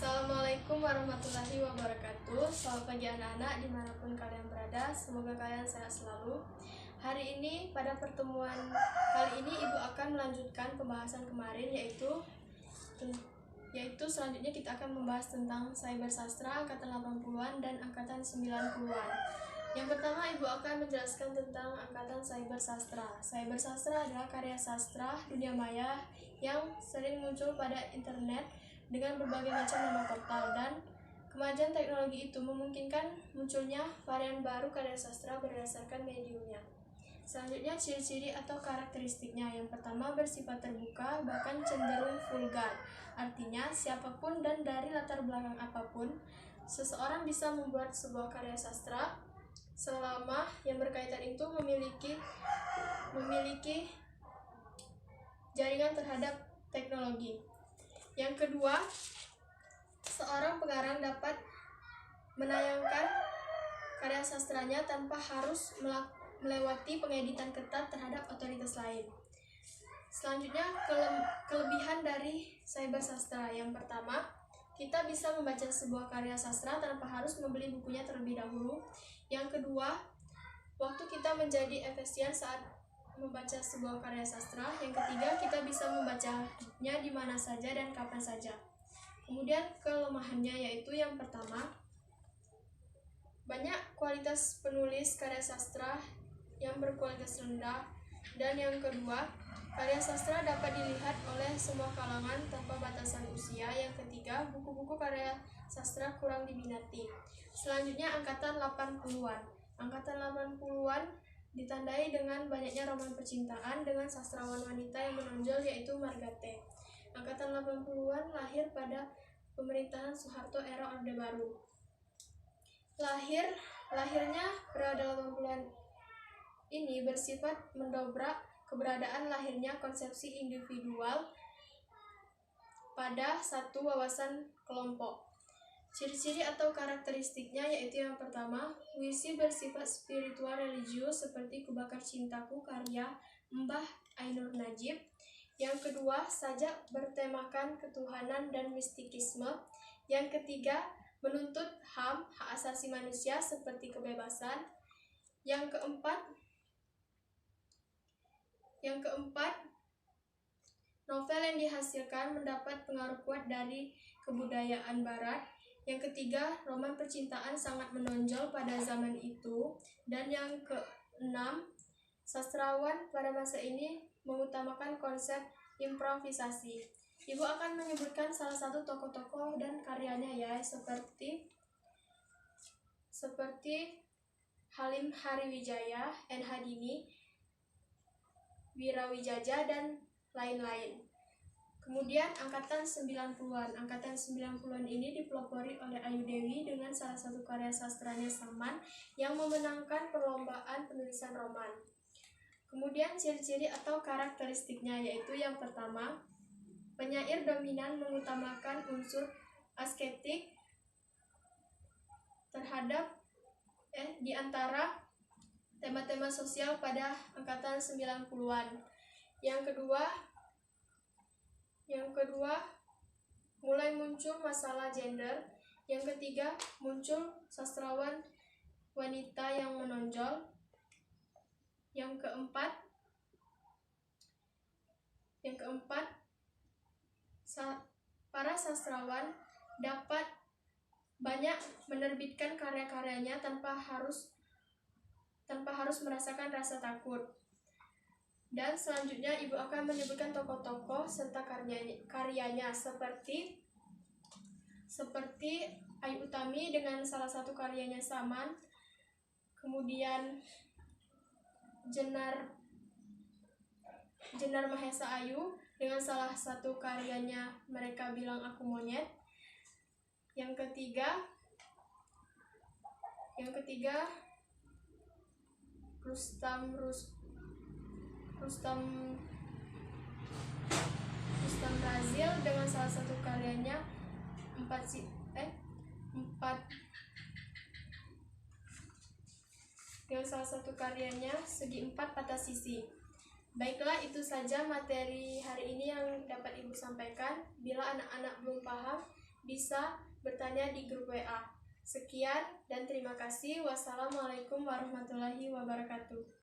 Assalamualaikum warahmatullahi wabarakatuh. Selamat pagi anak-anak dimanapun kalian berada. Semoga kalian sehat selalu. Hari ini pada pertemuan kali ini Ibu akan melanjutkan pembahasan kemarin, yaitu selanjutnya kita akan membahas tentang cyber sastra angkatan 80-an dan angkatan 90-an. Yang pertama, Ibu akan menjelaskan tentang angkatan cyber sastra. Cyber sastra adalah karya sastra dunia maya yang sering muncul pada internet dengan berbagai macam nama portal, dan kemajuan teknologi itu memungkinkan munculnya varian baru karya sastra berdasarkan mediumnya. Selanjutnya, ciri-ciri atau karakteristiknya. Yang pertama, bersifat terbuka, bahkan cenderung vulgar. Artinya, siapapun dan dari latar belakang apapun, seseorang bisa membuat sebuah karya sastra selama yang berkaitan itu memiliki jaringan terhadap teknologi. Yang kedua, seorang pengarang dapat menayangkan karya sastranya tanpa harus melewati pengeditan ketat terhadap otoritas lain. Selanjutnya, kelebihan dari cyber sastra. Yang pertama, kita bisa membaca sebuah karya sastra tanpa harus membeli bukunya terlebih dahulu. Yang kedua, waktu kita menjadi efisien saat membaca sebuah karya sastra. Yang ketiga, kita bisa membacanya di mana saja dan kapan saja. Kemudian kelemahannya yaitu yang pertama, banyak kualitas penulis karya sastra yang berkualitas rendah, dan yang kedua, karya sastra dapat dilihat oleh semua kalangan tanpa batasan usia. Yang ketiga, buku-buku karya sastra kurang diminati. Selanjutnya, angkatan 80-an. Angkatan 80-an ditandai dengan banyaknya roman percintaan dengan sastrawan wanita yang menonjol, yaitu Margate. Angkatan 80-an lahir pada pemerintahan Soeharto era Orde Baru. Lahirnya periode 80-an ini bersifat mendobrak keberadaan lahirnya konsepsi individual pada satu wawasan kelompok. Ciri-ciri atau karakteristiknya yaitu yang pertama, puisi bersifat spiritual religius seperti Kubakar Cintaku karya Mbah Ainur Najib. Yang kedua, sajak bertemakan ketuhanan dan mistikisme. Yang ketiga, menuntut HAM, hak asasi manusia seperti kebebasan. Yang keempat, novel yang dihasilkan mendapat pengaruh kuat dari kebudayaan barat. Yang ketiga, roman percintaan sangat menonjol pada zaman itu. Dan yang keenam, sastrawan pada masa ini mengutamakan konsep improvisasi. Ibu akan menyebutkan salah satu tokoh-tokoh dan karyanya ya, seperti Halim Hariwijaya, N. Hadini, Wirawijaja, dan lain-lain. Kemudian angkatan 90-an. Angkatan 90-an ini dipelopori oleh Ayu Dewi dengan salah satu karya sastranya Saman yang memenangkan perlombaan penulisan roman. Kemudian ciri-ciri atau karakteristiknya yaitu yang pertama, penyair dominan mengutamakan unsur asketik terhadap di antara tema-tema sosial pada angkatan 90-an. Yang kedua, mulai muncul masalah gender. Yang ketiga, muncul sastrawan wanita yang menonjol. Yang keempat, para sastrawan dapat banyak menerbitkan karya-karyanya tanpa harus merasakan rasa takut. Dan selanjutnya Ibu akan menyebutkan tokoh-tokoh serta karyanya seperti Ayu Utami dengan salah satu karyanya Saman. Kemudian Jenar Mahesa Ayu dengan salah satu karyanya Mereka Bilang Aku Monyet. Yang ketiga, Rustam Razil dengan salah satu karyanya Segi Empat Patah Sisi. Baiklah, itu saja materi hari ini yang dapat Ibu sampaikan. Bila anak-anak belum paham, bisa bertanya di grup WA. Sekian dan terima kasih. Wassalamualaikum warahmatullahi wabarakatuh.